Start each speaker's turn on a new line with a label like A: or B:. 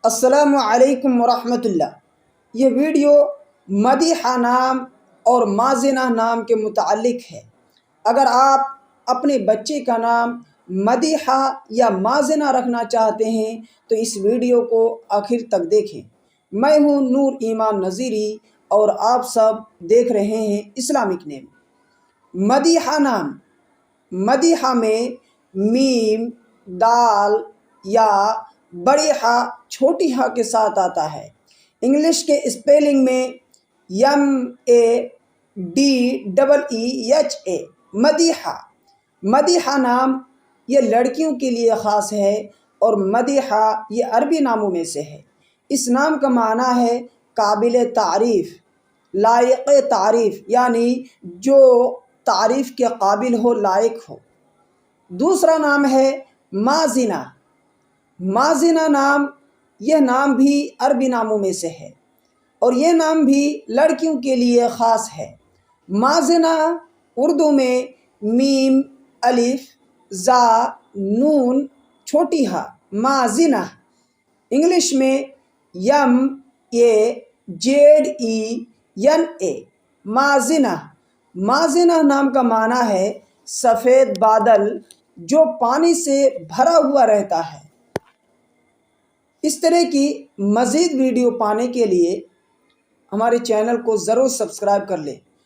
A: السلام علیکم ورحمۃ اللہ۔ یہ ویڈیو مدیحہ نام اور مازنہ نام کے متعلق ہے۔ اگر آپ اپنے بچے کا نام مدیحہ یا مازنہ رکھنا چاہتے ہیں تو اس ویڈیو کو آخر تک دیکھیں۔ میں ہوں نور ایمان نذیری اور آپ سب دیکھ رہے ہیں اسلامک نیم۔ مدیحہ نام، مدیحہ میں میم، دال یا بڑی ہا چھوٹی ہا کے ساتھ آتا ہے۔ انگلش کے اسپیلنگ میں MADEEHA، مدیحہ۔ مدیحہ نام یہ لڑکیوں کے لیے خاص ہے اور مدیحہ یہ عربی ناموں میں سے ہے۔ اس نام کا معنی ہے قابل تعریف، لائق تعریف، یعنی جو تعریف کے قابل ہو، لائق ہو۔ دوسرا نام ہے مازنہ۔ مازنہ نام یہ نام بھی عربی ناموں میں سے ہے اور یہ نام بھی لڑکیوں کے لیے خاص ہے۔ مازنہ اردو میں میم، الف، زا، نون، چھوٹی ہا، مازنہ۔ انگلش میں MAJENA، مازنہ۔ مازنہ نام کا معنی ہے سفید بادل جو پانی سے بھرا ہوا رہتا ہے۔ اس طرح کی مزید ویڈیو پانے کے لیے ہمارے چینل کو ضرور سبسکرائب کر لیں۔